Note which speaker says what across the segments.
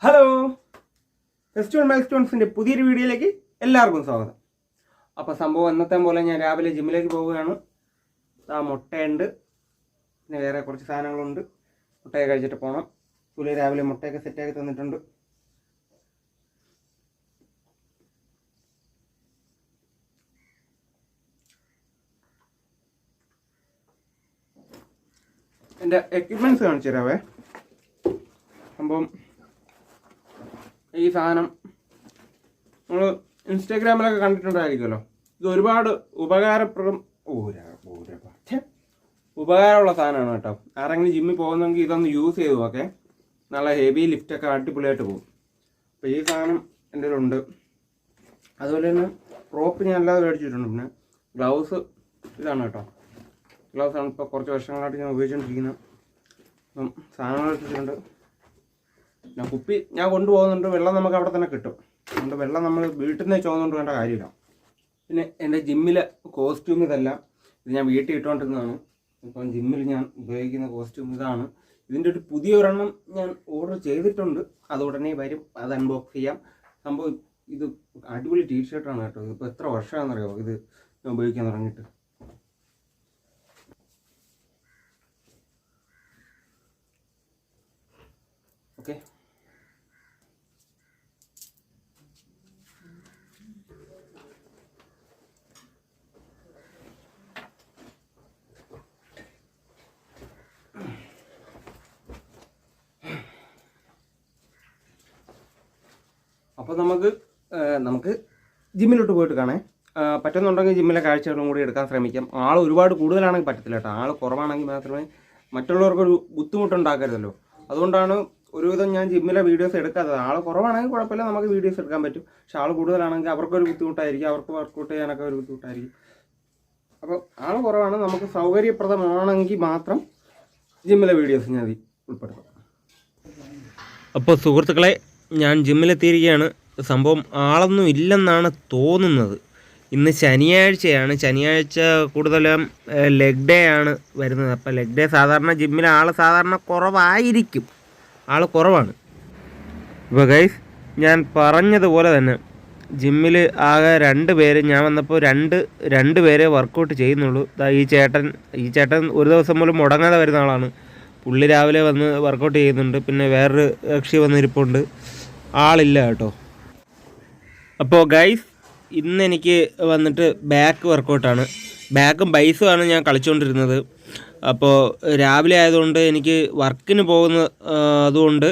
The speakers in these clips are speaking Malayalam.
Speaker 1: ഹലോ, ഫെസ്റ്റോൺ മൈൽസ്റ്റോൺസിൻ്റെ പുതിയൊരു വീഡിയോയിലേക്ക് എല്ലാവർക്കും സ്വാഗതം. അപ്പോൾ സംഭവം എന്നത്തെ പോലെ ഞാൻ രാവിലെ ജിമ്മിലേക്ക് പോവുകയാണ്. ആ മുട്ടയുണ്ട്, പിന്നെ വേറെ കുറച്ച് സാധനങ്ങളുണ്ട്. മുട്ടയൊക്കെ കഴിച്ചിട്ട് പോകണം. പുള്ളി രാവിലെ മുട്ടയൊക്കെ സെറ്റാക്കി തന്നിട്ടുണ്ട്. എൻ്റെ എക്യുപ്മെൻറ്റ്സ് കാണിച്ചു തരാവേ. സംഭവം ഈ സാധനം നമ്മൾ ഇൻസ്റ്റാഗ്രാമിലൊക്കെ കണ്ടിട്ടുണ്ടായിരിക്കുമല്ലോ. ഇത് ഒരുപാട് ഉപകാരമുള്ള സാധനമാണ് കേട്ടോ. ആരെങ്കിലും ജിമ്മിൽ പോകുന്നെങ്കിൽ ഇതൊന്ന് യൂസ് ചെയ്തു നോക്കെ. നല്ല ഹെവി ലിഫ്റ്റൊക്കെ അടിപൊളിയായിട്ട് പോകും. അപ്പോൾ ഈ സാധനം എൻ്റെ കയ്യിലുണ്ട്. അതുപോലെ തന്നെ റോപ്പ് ഞാൻ അല്ലാതെ മേടിച്ചിട്ടുണ്ട്. പിന്നെ ഗ്ലൗസ് ഇതാണ് കേട്ടോ. ഗ്ലൗസാണ് ഇപ്പോൾ കുറച്ച് വർഷങ്ങളായിട്ട് ഞാൻ ഉപയോഗിച്ചുകൊണ്ടിരിക്കുന്നത്. അപ്പം സാധനങ്ങൾ എടുത്തിട്ടുണ്ട്. പിന്നെ കുപ്പി ഞാൻ കൊണ്ടുപോകുന്നുണ്ട്. വെള്ളം നമുക്ക് അവിടെ തന്നെ കിട്ടും. അതുകൊണ്ട് വെള്ളം നമ്മൾ വീട്ടിൽ നിന്ന് ചോദിച്ചുകൊണ്ട് വേണ്ട കാര്യമില്ല. പിന്നെ എൻ്റെ ജിമ്മിലെ കോസ്റ്റ്യൂം ഇതല്ല. ഇത് ഞാൻ വീട്ടിൽ ഇട്ടുകൊണ്ടിരുന്നതാണ്. ഇപ്പം ജിമ്മിൽ ഞാൻ ഉപയോഗിക്കുന്ന കോസ്റ്റ്യൂം ഇതാണ്. ഇതിൻ്റെ ഒരു പുതിയ ഒരെണ്ണം ഞാൻ ഓർഡർ ചെയ്തിട്ടുണ്ട്. അത് ഉടനെ വരും. അത് അൺബോക്സ് ചെയ്യാം. സംഭവം ഇത് അടിപൊളി ടീഷർട്ടാണ് കേട്ടോ. ഇതിപ്പോൾ എത്ര വർഷമാണെന്നറിയാമോ ഇത് ഞാൻ ഉപയോഗിക്കാൻ തുടങ്ങിയിട്ട്. ഓക്കെ, അപ്പോൾ നമുക്ക് ജിമ്മിലോട്ട് പോയിട്ട് കാണേ. പറ്റുന്നുണ്ടെങ്കിൽ ജിമ്മിലെ കാഴ്ചകളും കൂടി എടുക്കാൻ ശ്രമിക്കാം. ആൾ ഒരുപാട് കൂടുതലാണെങ്കിൽ പറ്റത്തില്ല കേട്ടോ. ആൾ കുറവാണെങ്കിൽ മാത്രമേ മറ്റുള്ളവർക്കൊരു ബുദ്ധിമുട്ടുണ്ടാക്കരുതല്ലോ. അതുകൊണ്ടാണ് ഒരുവിധം ഞാൻ ജിമ്മിലെ വീഡിയോസ് എടുക്കാത്തത്. ആൾ കുറവാണെങ്കിൽ കുഴപ്പമില്ല, നമുക്ക് വീഡിയോസ് എടുക്കാൻ പറ്റും. പക്ഷെ ആൾ കൂടുതലാണെങ്കിൽ അവർക്കൊരു ബുദ്ധിമുട്ടായിരിക്കും, അവർക്ക് വർക്കൗട്ട് ചെയ്യാനൊക്കെ ഒരു ബുദ്ധിമുട്ടായിരിക്കും. അപ്പോൾ ആൾ കുറവാണ്, നമുക്ക് സൗകര്യപ്രദമാണെങ്കിൽ മാത്രം ജിമ്മിലെ വീഡിയോസ് ഞാൻ ഉൾപ്പെടുത്തും. അപ്പോൾ സുഹൃത്തുക്കളെ, ഞാൻ ജിമ്മിലെത്തിയിരിക്കുകയാണ്. സംഭവം ആളൊന്നും ഇല്ലെന്നാണ് തോന്നുന്നത്. ഇന്ന് ശനിയാഴ്ചയാണ്. ശനിയാഴ്ച കൂടുതലും ലെഗ് ഡേ ആണ് വരുന്നത്. അപ്പോൾ ലെഗ് ഡേ സാധാരണ ജിമ്മിൽ സാധാരണ കുറവായിരിക്കും. ആൾ കുറവാണ്. ഇപ്പോൾ ഗൈസ്, ഞാൻ പറഞ്ഞതുപോലെ തന്നെ ജിമ്മിൽ ആകെ 2 പേര്, ഞാൻ വന്നപ്പോൾ രണ്ട് പേരെ വർക്കൗട്ട് ചെയ്യുന്നുള്ളൂ. ഈ ചേട്ടൻ ഒരു ദിവസം പോലും മുടങ്ങാതെ വരുന്ന ആളാണ്. പുള്ളി രാവിലെ വന്ന് വർക്കൗട്ട് ചെയ്യുന്നുണ്ട്. പിന്നെ വേറൊരു കക്ഷി വന്നിരിപ്പുണ്ട്. ആളില്ല കേട്ടോ. അപ്പോൾ ഗൈസ്, ഇന്ന് എനിക്ക് വന്നിട്ട് ബാക്ക് വർക്കൗട്ടാണ്. ബാക്കും ബൈസുമാണ് ഞാൻ കളിച്ചുകൊണ്ടിരുന്നത്. അപ്പോൾ രാവിലെ ആയതുകൊണ്ട് എനിക്ക് വർക്കിന് പോകുന്ന അതുകൊണ്ട്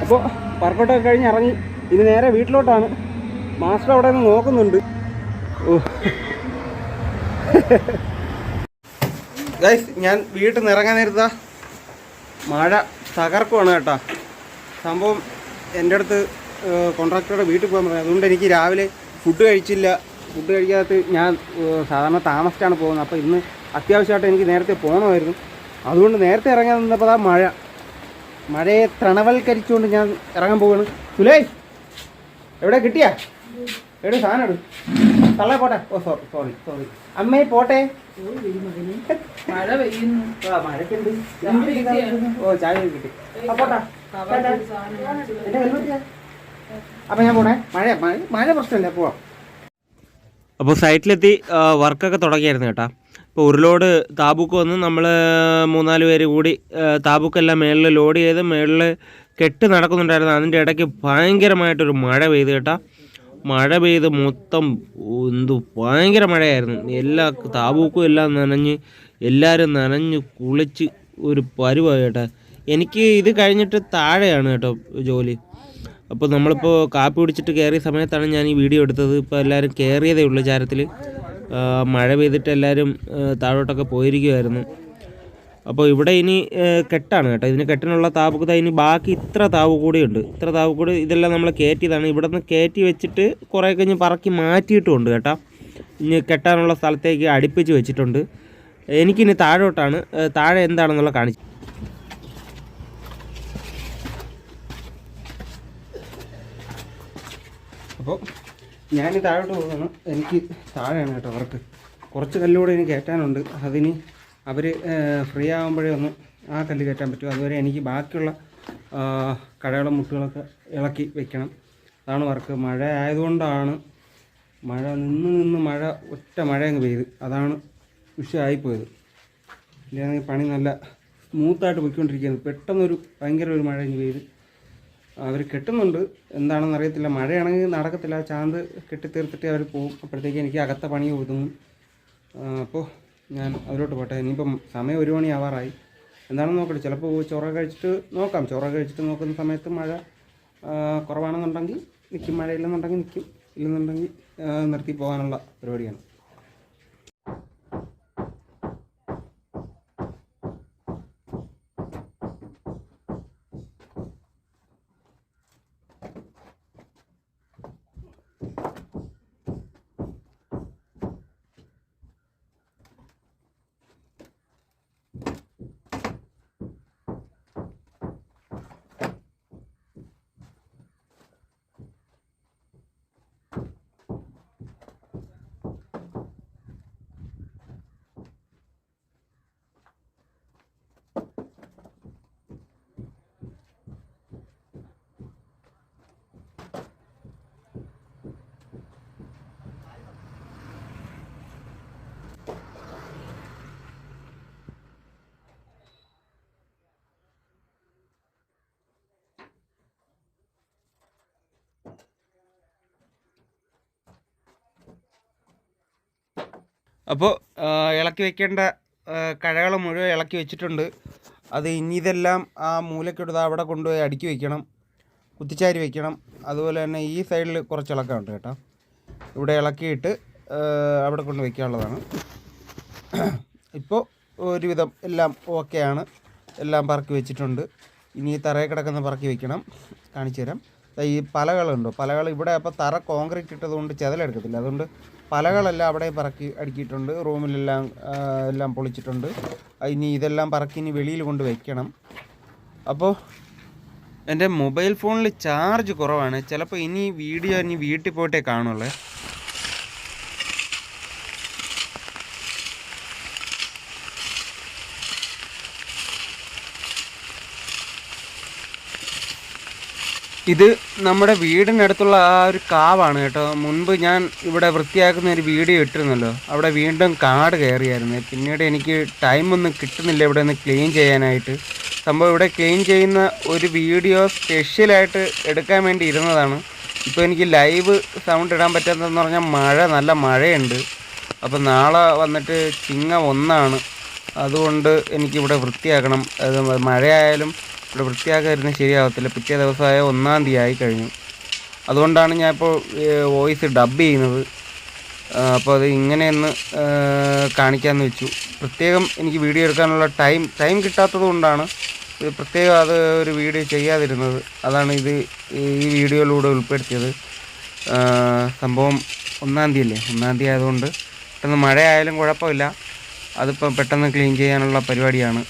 Speaker 1: അപ്പോൾ വർക്കൗട്ടൊക്കെ കഴിഞ്ഞ് ഇറങ്ങി ഇനി നേരെ വീട്ടിലോട്ടാണ്. മാസ്റ്റർ അവിടെ നിന്ന് നോക്കുന്നുണ്ട്. ഓ ഗൈസ്, ഞാൻ വീട്ടിൽ നിന്ന് ഇറങ്ങാൻ നേരത്താ മഴ തകർക്കുവാണ് കേട്ടോ. സംഭവം എൻ്റെ അടുത്ത് കോൺട്രാക്ടറുടെ വീട്ടിൽ പോകാൻ പറഞ്ഞു. അതുകൊണ്ട് എനിക്ക് രാവിലെ ഫുഡ് കഴിച്ചില്ല. ഫുഡ് കഴിക്കാത്ത ഞാൻ സാധാരണ താമസിച്ചാണ് പോകുന്നത്. അപ്പോൾ ഇന്ന് അത്യാവശ്യമായിട്ട് എനിക്ക് നേരത്തെ പോകണമായിരുന്നു. അതുകൊണ്ട് നേരത്തെ ഇറങ്ങാൻ നിന്നപ്പോൾ ആ മഴയെ തണവൽക്കരിച്ചുകൊണ്ട് ഞാൻ ഇറങ്ങാൻ പോവുകയാണ്. സുലേ, എവിടെ കിട്ടിയാ? എവിടെ സാധനം എടു തള്ളേ പോട്ടെ. ഓ സോറി അമ്മേ പോട്ടെ.
Speaker 2: മഴ പെയ്യുന്നു.
Speaker 1: മഴക്കുണ്ട്. ഓ ചായ കിട്ടി. പോട്ടാ. അപ്പം ഞാൻ പോണേ. മഴ പ്രശ്നമില്ല, പോവാം. അപ്പോൾ സൈറ്റിലെത്തി വർക്കൊക്കെ തുടങ്ങിയായിരുന്നു കേട്ടോ. ഇപ്പോൾ ഒരു ലോഡ് താബൂക്ക് വന്ന് നമ്മൾ 3-4 പേര് കൂടി താബൂക്കെല്ലാം മേളിൽ ലോഡ് ചെയ്ത് മേളിൽ കെട്ട് നടക്കുന്നുണ്ടായിരുന്നു. അതിൻ്റെ ഇടയ്ക്ക് ഭയങ്കരമായിട്ടൊരു മഴ പെയ്ത് കേട്ടോ. മഴ പെയ്ത് മൊത്തം ഭയങ്കര മഴയായിരുന്നു. എല്ലാ താബൂക്കും എല്ലാം നനഞ്ഞ് എല്ലാവരും നനഞ്ഞ് കുളിച്ച് ഒരു പരുവായി കേട്ടോ. എനിക്ക് ഇത് കഴിഞ്ഞിട്ട് താഴെയാണ് കേട്ടോ ജോലി. അപ്പോൾ നമ്മളിപ്പോൾ കാപ്പി പിടിച്ചിട്ട് കയറിയ സമയത്താണ് ഞാൻ ഈ വീഡിയോ എടുത്തത്. ഇപ്പോൾ എല്ലാവരും കയറിയതേ ഉള്ളൂ ചാരത്തിൽ. മഴ പെയ്തിട്ട് എല്ലാവരും താഴോട്ടൊക്കെ പോയിരിക്കുമായിരുന്നു. അപ്പോൾ ഇവിടെ ഇനി കെട്ടാണ് കേട്ടോ. ഇതിന് കെട്ടിനുള്ള താബൂക്ക് ഇനി ബാക്കി ഇത്ര താവ് കൂടിയുണ്ട്. ഇത്ര താവ് കൂടി ഇതെല്ലാം നമ്മൾ കയറ്റിയതാണ്. ഇവിടെ നിന്ന് കയറ്റി വെച്ചിട്ട് കുറേ കഴിഞ്ഞ് പറക്കി മാറ്റിയിട്ടുമുണ്ട് കേട്ടോ. ഇനി കെട്ടാനുള്ള സ്ഥലത്തേക്ക് അടുപ്പിച്ച് വെച്ചിട്ടുണ്ട്. എനിക്കിനി താഴോട്ടാണ്. താഴെ എന്താണെന്നുള്ള കാണിച്ചു. അപ്പോൾ ഞാൻ താഴോട്ട് പോകുന്നു. എനിക്ക് താഴെയാണ് കേട്ടോ വർക്ക്. കുറച്ച് കല്ലുകൂടെ ഇനി കയറ്റാനുണ്ട്. അതിന് അവർ ഫ്രീ ആകുമ്പോഴേ ഒന്ന് ആ കല്ല് കയറ്റാൻ പറ്റും. അതുവരെ എനിക്ക് ബാക്കിയുള്ള കടകളും മുട്ടുകളൊക്കെ ഇളക്കി വെക്കണം. അതാണ് വർക്ക്. മഴ ആയതുകൊണ്ടാണ് മഴ നിന്ന് മഴ ഒറ്റ മഴ അങ്ങ് പെയ്ത്. അതാണ് വിഷയമായിപ്പോയത്. ഇല്ലെങ്കിൽ പണി നല്ല സ്മൂത്തായിട്ട് പോയിക്കൊണ്ടിരിക്കുകയാണ്. പെട്ടെന്നൊരു ഭയങ്കര ഒരു മഴ അങ്ങ് പെയ്ത്. അവർ കെട്ടുന്നുണ്ട്. എന്താണെന്ന് അറിയത്തില്ല. മഴയാണെങ്കിൽ നടക്കത്തില്ല. ചാന്ത് കെട്ടിത്തീർത്തിട്ട് അവർ പോകും. അപ്പോഴത്തേക്ക് എനിക്ക് അകത്ത പണി ഒതുങ്ങും. അപ്പോൾ ഞാൻ അതിലോട്ട് പോട്ടെ. ഇനിയിപ്പം സമയം 1 മണി ആവാറായി. എന്താണെന്ന് നോക്കട്ടെ. ചിലപ്പോൾ ചോറ കഴിച്ചിട്ട് നോക്കാം. ചോറ കഴിച്ചിട്ട് നോക്കുന്ന സമയത്ത് മഴ കുറവാണെന്നുണ്ടെങ്കിൽ നിൽക്കും. മഴയില്ലെന്നുണ്ടെങ്കിൽ നിൽക്കും. ഇല്ലെന്നുണ്ടെങ്കിൽ നിർത്തി പോകാനുള്ള പരിപാടിയാണ്. അപ്പോൾ ഇളക്കി വെക്കേണ്ട കഴകൾ മുഴുവൻ ഇളക്കി വെച്ചിട്ടുണ്ട്. അത് ഇനി ഇതെല്ലാം ആ മൂലക്കെടുത്ത് അവിടെ കൊണ്ടുപോയി അടുക്കി വെക്കണം. കുത്തിച്ചാരി വെക്കണം. അതുപോലെ തന്നെ ഈ സൈഡിൽ കുറച്ച് ഇളക്കമുണ്ട് കേട്ടോ. ഇവിടെ ഇളക്കിയിട്ട് അവിടെ കൊണ്ട് വയ്ക്കാനുള്ളതാണ്. ഇപ്പോൾ ഒരുവിധം എല്ലാം ഓക്കെയാണ്. എല്ലാം പറക്കി വെച്ചിട്ടുണ്ട്. ഇനി തറയിൽ കിടക്കുന്ന പറക്കി വെക്കണം. കാണിച്ചു തരാം. ഈ പലകളുണ്ടോ, പലകൾ ഇവിടെ അപ്പോൾ തറ കോൺക്രീറ്റ് ഇട്ടതുകൊണ്ട് ചെതലെടുക്കത്തില്ല. അതുകൊണ്ട് പലകളെല്ലാം അവിടെ പറക്കി അടുക്കിയിട്ടുണ്ട്. റൂമിലെല്ലാം എല്ലാം പൊളിച്ചിട്ടുണ്ട്. ഇനി ഇതെല്ലാം പറക്കി ഇനി വെളിയിൽ കൊണ്ട് വയ്ക്കണം. അപ്പോൾ എൻ്റെ മൊബൈൽ ഫോണിൽ ചാർജ് കുറവാണ്. ചിലപ്പോൾ ഇനി വീഡിയോ ഇനി വീട്ടിൽ പോയിട്ടേ കാണുള്ളൂ. ഇത് നമ്മുടെ വീടിനടുത്തുള്ള ആ ഒരു കാവാണ് കേട്ടോ. മുൻപ് ഞാൻ ഇവിടെ വൃത്തിയാക്കുന്ന ഒരു വീഡിയോ ഇട്ടിരുന്നല്ലോ. അവിടെ വീണ്ടും കാട് കയറിയായിരുന്നു. പിന്നീട് എനിക്ക് ടൈമൊന്നും കിട്ടുന്നില്ല ഇവിടെ ഒന്ന് ക്ലീൻ ചെയ്യാനായിട്ട്. സംഭവം ഇവിടെ ക്ലീൻ ചെയ്യുന്ന ഒരു വീഡിയോ സ്പെഷ്യലായിട്ട് എടുക്കാൻ വേണ്ടി ഇരുന്നതാണ്. ഇപ്പോൾ എനിക്ക് ലൈവ് സൗണ്ട് ഇടാൻ പറ്റാത്തതെന്ന് പറഞ്ഞാൽ നല്ല മഴയുണ്ട്. അപ്പോൾ നാളെ വന്നിട്ട് ചിങ്ങം 1 അതുകൊണ്ട് എനിക്കിവിടെ വൃത്തിയാക്കണം. അത് മഴയായാലും ഇവിടെ വൃത്തിയാക്കാതിരുന്ന് ശരിയാവത്തില്ല. പിറ്റേ ദിവസമായ 1-ാം തീയതി ആയി കഴിഞ്ഞു. അതുകൊണ്ടാണ് ഞാൻ ഇപ്പോൾ വോയിസ് ഡബ് ചെയ്യുന്നത്. അപ്പോൾ അത് ഇങ്ങനെയൊന്ന് കാണിക്കാമെന്ന് വെച്ചു. പ്രത്യേകം എനിക്ക് വീഡിയോ എടുക്കാനുള്ള ടൈം കിട്ടാത്തത് കൊണ്ടാണ് ഇത് പ്രത്യേകം അത് ഒരു വീഡിയോ ചെയ്യാതിരുന്നത്. അതാണ് ഇത് ഈ വീഡിയോയിലൂടെ ഉൾപ്പെടുത്തിയത്. സംഭവം 1-ാം തീയതി അല്ലേ, 1-ാം തീയതി ആയതുകൊണ്ട് പെട്ടെന്ന് മഴയായാലും കുഴപ്പമില്ല, അതിപ്പോൾ പെട്ടെന്ന് ക്ലീൻ ചെയ്യാനുള്ള പരിപാടിയാണ്.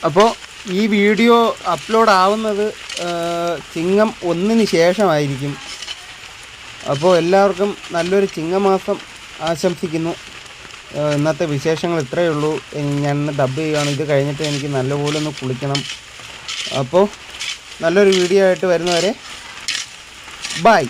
Speaker 1: അപ്പോൾ ഈ വീഡിയോ അപ്ലോഡ് ആവുന്നത് ചിങ്ങം 1-ന് ശേഷമായിരിക്കും. അപ്പോൾ എല്ലാവർക്കും നല്ലൊരു ചിങ്ങമാസം ആശംസിക്കുന്നു. ഇന്നത്തെ വിശേഷങ്ങൾ ഇത്രയേ ഉള്ളൂ. ഞാൻ ഡബ് ചെയ്യുകയാണ്. ഇത് കഴിഞ്ഞിട്ട് എനിക്ക് നല്ലപോലെ ഒന്ന് കുളിക്കണം. അപ്പോൾ നല്ലൊരു വീഡിയോ ആയിട്ട് വരുന്നവരെ ബൈ.